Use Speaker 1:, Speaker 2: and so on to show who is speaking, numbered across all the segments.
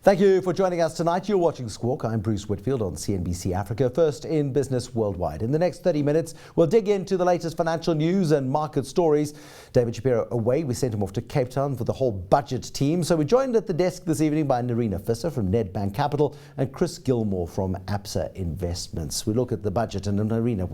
Speaker 1: Thank you for joining us tonight. You're watching Squawk. I'm Bruce Whitfield on CNBC Africa, first in business worldwide. In the next 30 minutes, we'll dig into the latest financial news and market stories. David Shapiro away. We sent him off to Cape Town for the whole budget team. So we're joined at the desk this evening by Nerina Visser from Nedbank Capital and Chris Gilmore from ABSA Investments. We look at the budget, and Nerina,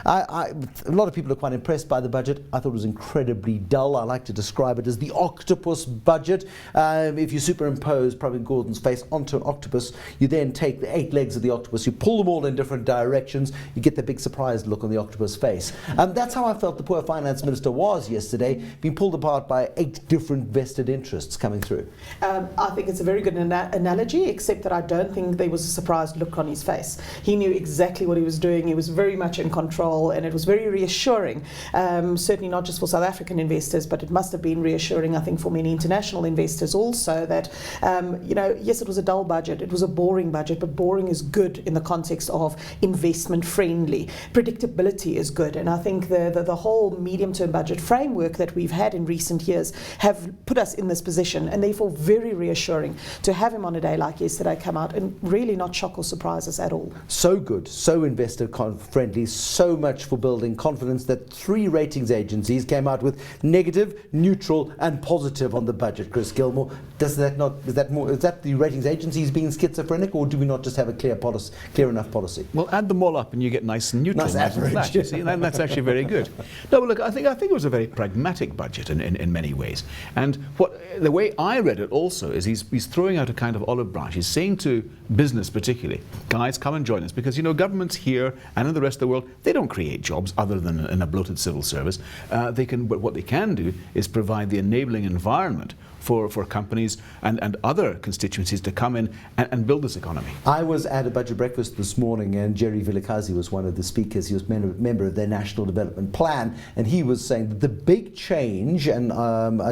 Speaker 1: a lot of people are quite impressed by the budget. I thought it was incredibly dull. I like to describe it as the octopus budget. If you superimpose Pravin Gordhan's face onto an octopus, you then take the 8 legs of the octopus, you pull them all in different directions, you get the big surprised look on the octopus face. That's how I felt the poor finance minister was yesterday, being pulled apart by 8 different vested interests coming through.
Speaker 2: I think it's a very good analogy, except that I don't think there was a surprised look on his face. He knew exactly what he was doing. He was very much in control, and it was very reassuring, certainly not just for South African investors, but it must have been reassuring, I think, for many international investors also, that yes, it was a dull budget, it was a boring budget, but boring is good in the context of investment friendly. Predictability is good, and I think the whole medium-term budget framework that we've had in recent years have put us in this position, and therefore very reassuring to have him on a day like yesterday come out and really not shock or surprise us at all.
Speaker 1: So good, so investor friendly, so much for building confidence that 3 ratings agencies came out with negative, neutral and positive on the budget. Chris Gilmore, is that the ratings agencies being schizophrenic, or do we not just have a clear enough policy?
Speaker 3: Well, add them all up and you get nice and neutral.
Speaker 1: Nice average.
Speaker 3: That, you see, and that's actually very good. No, look, I think it was a very pragmatic budget in many ways. And the way I read it also is he's throwing out a kind of olive branch. He's saying to business particularly, guys, come and join us, because governments here and in the rest of the world, they don't create jobs other than in a bloated civil service. But what they can do is provide the enabling environment for companies and other constituencies to come in and build this economy.
Speaker 1: I was at a budget breakfast this morning, and Jerry Vilakazi was one of the speakers. He was member of their National Development Plan, and he was saying that the big change, and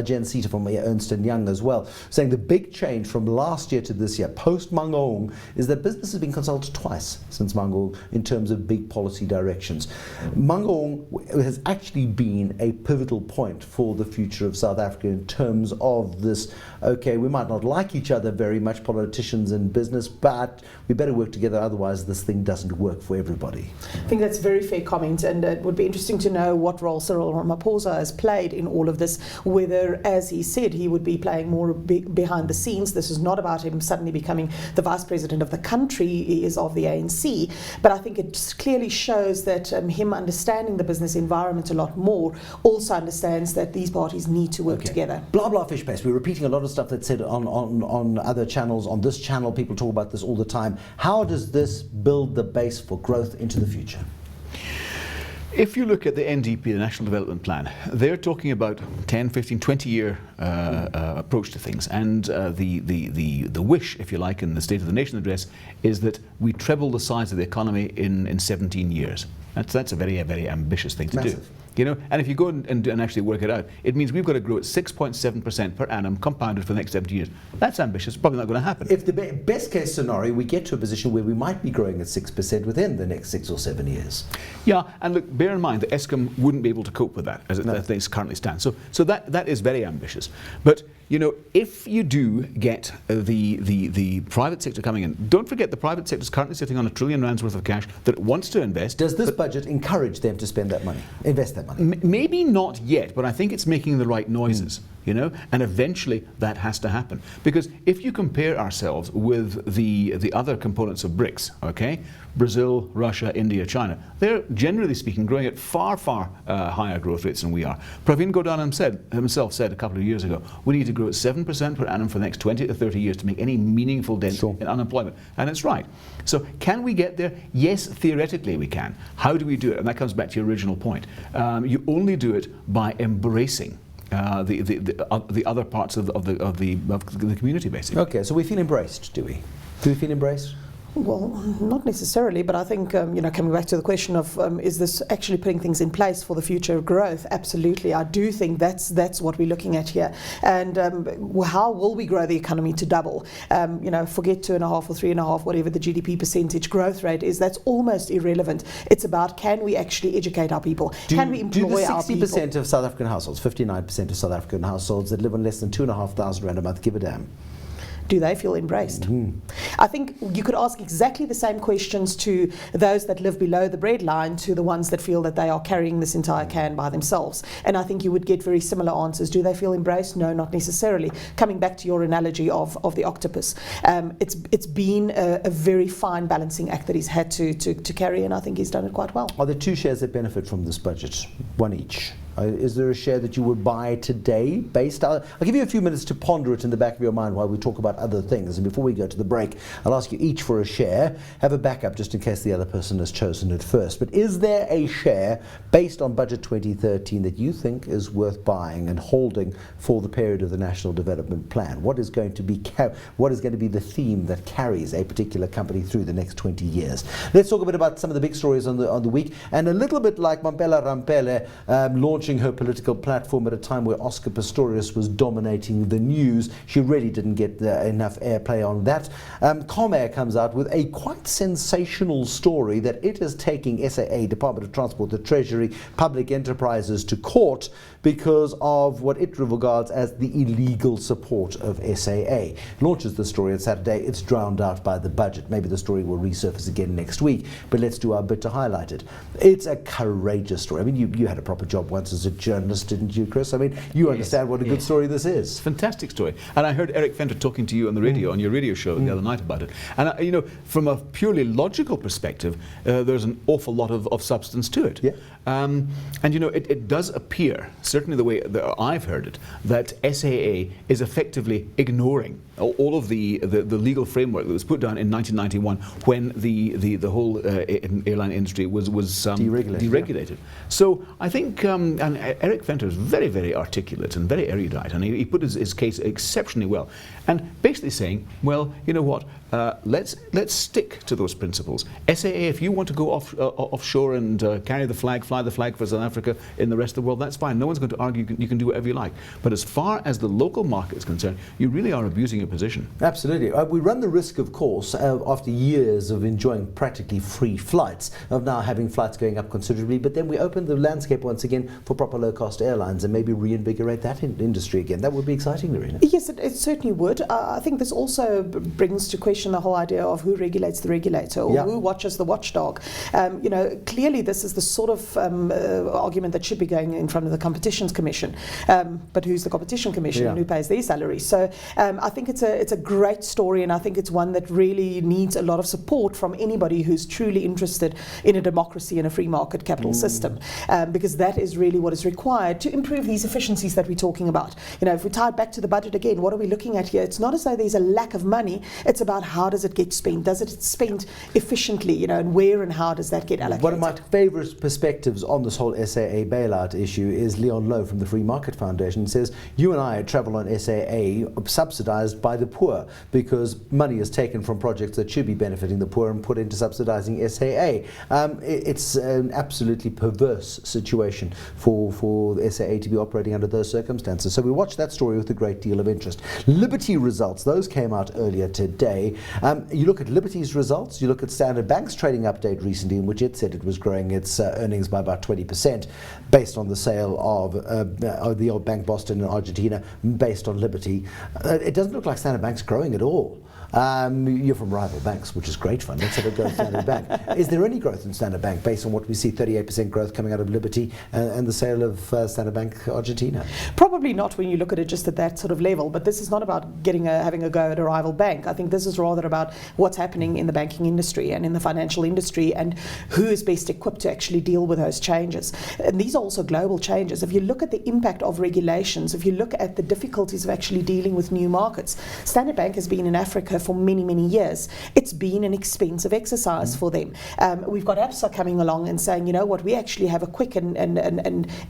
Speaker 1: Jen Sita from Ernst & Young as well, saying the big change from last year to this year, post-Mangaung, is that business has been consulted twice since Mangaung in terms of big policy directions. Mangaung has actually been a pivotal point for the future of South Africa in terms of this, okay, we might not like each other very much, politicians and business, but we better work together, otherwise this thing doesn't work for everybody.
Speaker 2: I think that's a very fair comment, and it would be interesting to know what role Cyril Ramaphosa has played in all of this, whether, as he said, he would be playing more behind the scenes. This is not about him suddenly becoming the vice president of the country, he is of the ANC, but I think it clearly shows that him understanding the business environment a lot more also understands that these parties need to work together.
Speaker 1: Blah blah fish paste. We're repeating a lot of stuff that's said on other channels. On this channel, people talk about this all the time. How does this build the base for growth into the future?
Speaker 3: If you look at the NDP, the National Development Plan, they're talking about 10, 15, 20-year approach to things. And the wish, if you like, in the State of the Nation address is that we treble the size of the economy in 17 years. That's a very, very ambitious thing to
Speaker 1: Massive.
Speaker 3: do. And if you go and actually work it out, it means we've got to grow at 6.7% per annum compounded for the next 17 years. That's ambitious, probably not going to happen.
Speaker 1: If the best case scenario, we get to a position where we might be growing at 6% within the next 6 or 7 years.
Speaker 3: Yeah, and look, bear in mind that Eskom wouldn't be able to cope with that as it currently stands. So that is very ambitious. But if you do get the private sector coming in, don't forget the private sector is currently sitting on R1 trillion worth of cash that it wants to invest.
Speaker 1: Does this budget encourage them to spend that money, invest that money?
Speaker 3: Maybe not yet, but I think it's making the right noises. And eventually that has to happen. Because if you compare ourselves with the other components of BRICS, okay, Brazil, Russia, India, China, they're generally speaking growing at far higher growth rates than we are. Pravin Gordhan himself said a couple of years ago, we need to grow at 7% per annum for the next 20 to 30 years to make any meaningful dent in unemployment. And it's right. So can we get there? Yes, theoretically we can. How do we do it? And that comes back to your original point. You only do it by embracing the other parts of the community, basically.
Speaker 1: Okay, so we feel embraced, do we? Do we feel embraced?
Speaker 2: Well, not necessarily, but I think, coming back to the question of is this actually putting things in place for the future of growth? Absolutely. I do think that's what we're looking at here. And how will we grow the economy to double? Forget 2.5 or 3.5, whatever the GDP percentage growth rate is. That's almost irrelevant. It's about, can we actually educate our people? Can we employ our people?
Speaker 1: Do the 60% of South African households, 59% of South African households that live on less than 2,500 rand a month give a damn?
Speaker 2: do they feel embraced? I think you could ask exactly the same questions to those that live below the breadline to the ones that feel that they are carrying this entire can by themselves. And I think you would get very similar answers. Do they feel embraced? No, not necessarily. Coming back to your analogy of the octopus, it's been a very fine balancing act that he's had to carry, and I think he's done it quite well.
Speaker 1: Are there two shares that benefit from this budget? One each. Is there a share that you would buy today I'll give you a few minutes to ponder it in the back of your mind while we talk about other things. And before we go to the break, I'll ask you each for a share. Have a backup just in case the other person has chosen it first. But is there a share based on Budget 2013 that you think is worth buying and holding for the period of the National Development Plan? What is going to be the theme that carries a particular company through the next 20 years? Let's talk a bit about some of the big stories on the week, and a little bit like Mampela Rampele launching her political platform at a time where Oscar Pistorius was dominating the news. She really didn't get enough airplay on that. Comair comes out with a quite sensational story that it is taking SAA, Department of Transport, the Treasury, public enterprises to court because of what it regards as the illegal support of SAA. Launches the story on Saturday. It's drowned out by the budget. Maybe the story will resurface again next week, but let's do our bit to highlight it. It's a courageous story. I mean, you had a proper job once as a journalist, didn't you, Chris? I mean, you understand what a good story this is.
Speaker 3: Fantastic story. And I heard Eric Venter talking to you on the radio, on your radio show the other night about it. And, from a purely logical perspective, there's an awful lot of substance to it.
Speaker 1: Yeah.
Speaker 3: And, it does appear, certainly the way that I've heard it, that SAA is effectively ignoring all of the legal framework that was put down in 1991 when the whole airline industry was deregulated. Yeah. So I think, and Eric Venter is very, very articulate and very erudite, and he put his case exceptionally well, and basically saying, well, you know what, let's stick to those principles. SAA, if you want to go offshore and carry the flag, fly the flag for South Africa in the rest of the world, that's fine. No one's going to argue you can do whatever you like. But as far as the local market is concerned, you really are abusing your position.
Speaker 1: Absolutely. We run the risk, of course, after years of enjoying practically free flights, of now having flights going up considerably, but then we open the landscape once again for proper low-cost airlines and maybe reinvigorate that industry again. That would be exciting, Lorena.
Speaker 2: Yes, it certainly would. I think this also brings to question the whole idea of who regulates the regulator, or who watches the watchdog. Clearly this is the sort of argument that should be going in front of the Competitions Commission. But who's the Competition Commission and who pays their salaries? So I think it's a great story, and I think it's one that really needs a lot of support from anybody who's truly interested in a democracy and a free market capital system, because that is really what is required to improve these efficiencies that we're talking about. If we tie it back to the budget again, what are we looking at here? It's not as though there's a lack of money. It's about how does it get spent? Does it spent efficiently? And where and how does that get allocated?
Speaker 1: One of my favourite perspectives on this whole SAA bailout issue is Leon Lowe from the Free Market Foundation says, you and I travel on SAA subsidised by the poor because money is taken from projects that should be benefiting the poor and put into subsidising SAA. It's an absolutely perverse situation for SAA to be operating under those circumstances. So we watched that story with a great deal of interest. Liberty results, those came out earlier today. You look at Liberty's results, you look at Standard Bank's trading update recently in which it said it was growing its earnings by about 20% based on the sale of the old Bank Boston in Argentina based on Liberty. It doesn't look like Standard Bank's growing at all. You're from rival banks, which is great fun. Let's have a go at Standard Bank. Is there any growth in Standard Bank based on what we see, 38% growth coming out of Liberty and the sale of Standard Bank Argentina?
Speaker 2: Probably not when you look at it just at that sort of level, but this is not about having a go at a rival bank. I think this is rather about what's happening in the banking industry and in the financial industry and who is best equipped to actually deal with those changes. And these are also global changes. If you look at the impact of regulations, if you look at the difficulties of actually dealing with new markets, Standard Bank has been in Africa for many, many years. It's been an expensive exercise for them. We've got ABSA coming along and saying, you know what, we actually have a quick and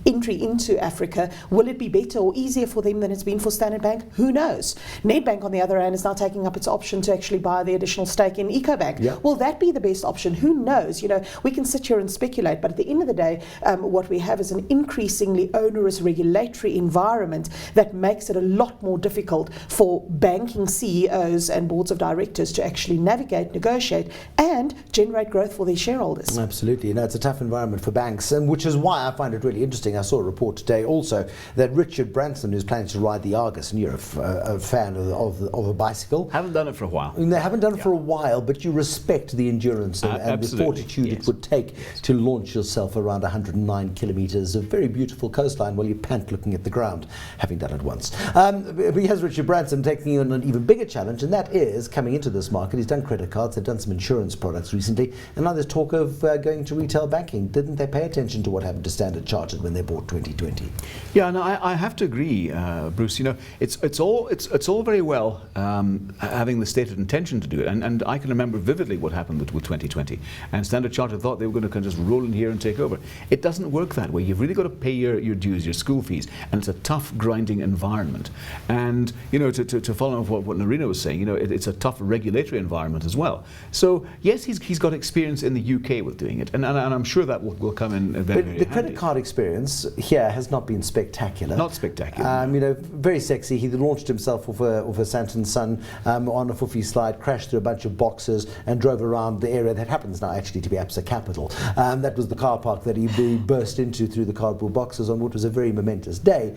Speaker 2: entry into Africa. Will it be better or easier for them than it's been for Standard Bank? Who knows? Nedbank, on the other hand, is now taking up its option to actually buy the additional stake in EcoBank. Yeah. Will that be the best option? Who knows? We can sit here and speculate, but at the end of the day, what we have is an increasingly onerous regulatory environment that makes it a lot more difficult for banking CEOs and boards of directors to actually navigate, negotiate, and generate growth for their shareholders.
Speaker 1: Absolutely. No, it's a tough environment for banks, and which is why I find it really interesting. I saw a report today also that Richard Branson, who's planning to ride the Argus, and you're a fan of a bicycle.
Speaker 3: Haven't done it for a while.
Speaker 1: And they haven't done it for a while, but you respect the endurance and the fortitude it would take to launch yourself around 109 kilometres of very beautiful coastline while you pant looking at the ground, having done it once. But here's Richard Branson taking on an even bigger challenge, and that is coming into this market. He's done credit cards, they've done some insurance products recently, and now there's talk of going to retail banking. Didn't they pay attention to what happened to Standard Chartered when they bought 2020?
Speaker 3: Yeah, no, I have to agree, Bruce. You know, it's all very well having the stated intention to do it, and I can remember vividly what happened with 2020. And Standard Chartered thought they were going to kind of just roll in here and take over. It doesn't work that way. You've really got to pay your dues, your school fees, and it's a tough, grinding environment. And you know, to follow up what Narina was saying, you know, it's a tough regulatory environment as well. So yes, he's got experience in the UK with doing it, and I'm sure that will come in very, very
Speaker 1: the
Speaker 3: handy.
Speaker 1: credit card experience here has not been spectacular.
Speaker 3: Not spectacular.
Speaker 1: You know, very sexy. He launched himself off a Santon Sun on a foofy slide, crashed through a bunch of boxes, and drove around the area that happens now actually to be ABSA Capital. That was the car park that he burst into through the cardboard boxes on what was a very momentous day.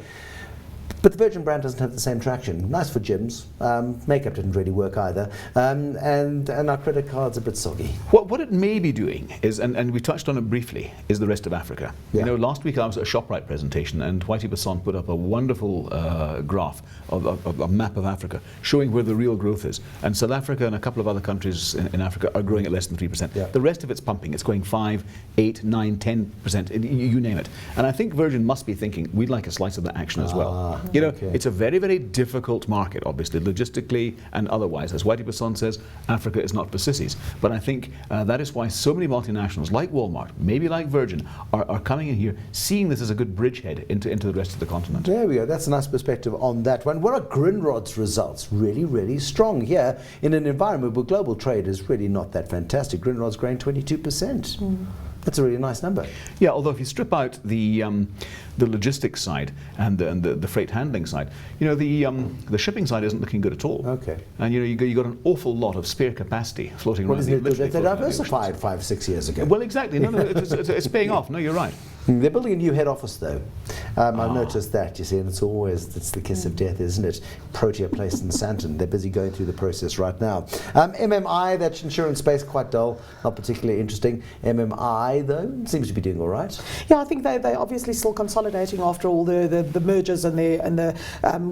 Speaker 1: But the Virgin brand doesn't have the same traction. Nice for gyms. Makeup didn't really work either. And our credit card's a bit soggy.
Speaker 3: What it may be doing is, and we touched on it briefly, is the rest of Africa.
Speaker 1: Yeah.
Speaker 3: You know, last week I was at a ShopRite presentation, and Whitey Basson put up a wonderful graph of a map of Africa showing where the real growth is. And South Africa and a couple of other countries in Africa are growing at less than 3%.
Speaker 1: Yeah.
Speaker 3: The rest of it's pumping. It's going 5, 8, 9, 10%, you name it. And I think Virgin must be thinking, we'd like a slice of that action as well. You know,
Speaker 1: okay.
Speaker 3: It's a very, very difficult market, obviously, logistically and otherwise. As Whitey Basson says, Africa is not for sissies. But I think that is why so many multinationals, like Walmart, maybe like Virgin, are coming in here, seeing this as a good bridgehead into the rest of the continent.
Speaker 1: There we go. That's a nice perspective on that one. What are Grindrod's results? Really, really strong here in an environment where global trade is really not that fantastic. Grindrod's growing 22%. That's a really nice number.
Speaker 3: Yeah, although if you strip out the logistics side and the freight handling side, you know, the shipping side isn't looking good at all.
Speaker 1: Okay.
Speaker 3: And you know, you got an awful lot of spare capacity floating
Speaker 1: Well,
Speaker 3: around.
Speaker 1: isn't it
Speaker 3: literally
Speaker 1: they
Speaker 3: floating around the
Speaker 1: diversified 5-6 years ago?
Speaker 3: Well, exactly. No, it's paying off. No, you're right.
Speaker 1: They're building a new head office, though. I've noticed that, you see, and it's the kiss of death, isn't it? Protea Place in Santon. They're busy going through the process right now. MMI, that insurance space, quite dull, not particularly interesting. MMI, though, seems to be doing all right.
Speaker 2: Yeah, I think they're obviously still consolidating after all the mergers and the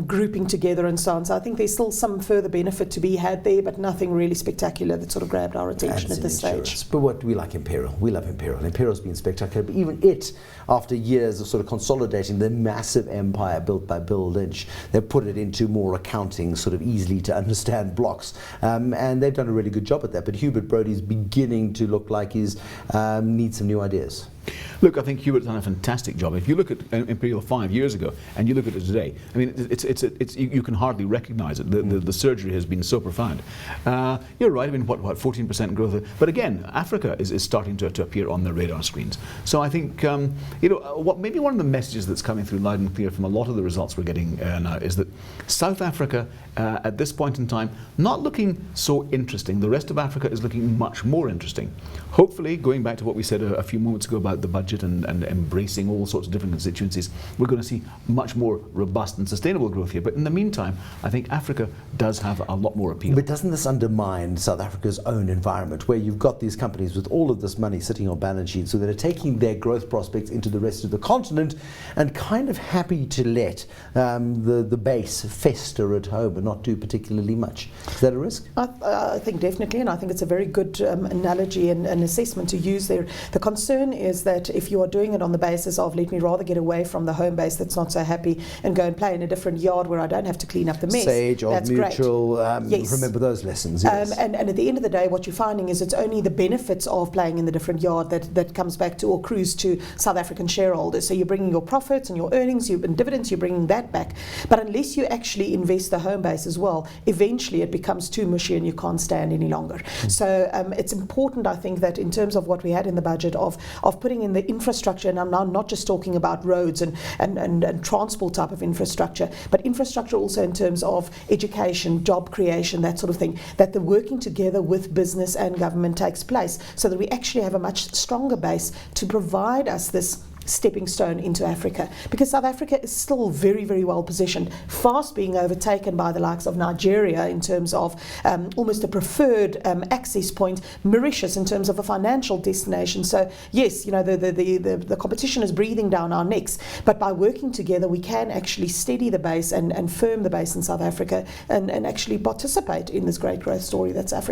Speaker 2: grouping together and so on. So I think there's still some further benefit to be had there, but nothing really spectacular that sort of grabbed our attention at this stage.
Speaker 1: But what we like Imperial. We love Imperial. Imperial's been spectacular, but even it, after years of sort of consolidating the massive empire built by Bill Lynch, they've put it into more accounting, sort of easily to understand blocks, and they've done a really good job at that. But Hubert Brody's beginning to look like he's needs some new ideas.
Speaker 3: Look, I think Hubert's done a fantastic job. If you look at Imperial 5 years ago and you look at it today, I mean, it's you can hardly recognise it. The surgery has been so profound. You're right. I mean, what 14% growth? But again, Africa is starting to appear on the radar screens. So I think you know, maybe one of the messages that's coming through loud and clear from a lot of the results we're getting now is that South Africa at this point in time not looking so interesting. The rest of Africa is looking much more interesting. Hopefully, going back to what we said a few moments ago about the budget and embracing all sorts of different constituencies, we're going to see much more robust and sustainable growth here. But in the meantime, I think Africa does have a lot more appeal.
Speaker 1: But doesn't this undermine South Africa's own environment, where you've got these companies with all of this money sitting on balance sheets, so that are taking their growth prospects into the rest of the continent and kind of happy to let the base fester at home and not do particularly much? Is that a risk?
Speaker 2: I think definitely, and I think it's a very good analogy and assessment to use there. The concern is that if you are doing it on the basis of, let me rather get away from the home base that's not so happy and go and play in a different yard where I don't have to clean up the mess.
Speaker 1: Sage, Old Mutual,
Speaker 2: yes.
Speaker 1: Remember those lessons. Yes.
Speaker 2: And at the end of the day, what you're finding is it's only the benefits of playing in the different yard that comes back to or accrues to South African shareholders. So you're bringing your profits and your earnings and dividends, you're bringing that back. But unless you actually invest the home base as well, eventually it becomes too mushy and you can't stand any longer. So it's important, I think, that in terms of what we had in the budget of putting in the the infrastructure, and I'm now not just talking about roads and transport type of infrastructure, but infrastructure also in terms of education, job creation, that sort of thing, that the working together with business and government takes place so that we actually have a much stronger base to provide us this stepping stone into Africa, because South Africa is still very, very well positioned, fast being overtaken by the likes of Nigeria in terms of almost a preferred access point, Mauritius in terms of a financial destination. So yes, the competition is breathing down our necks, but by working together we can actually steady the base and firm the base in South Africa and actually participate in this great growth story that's Africa.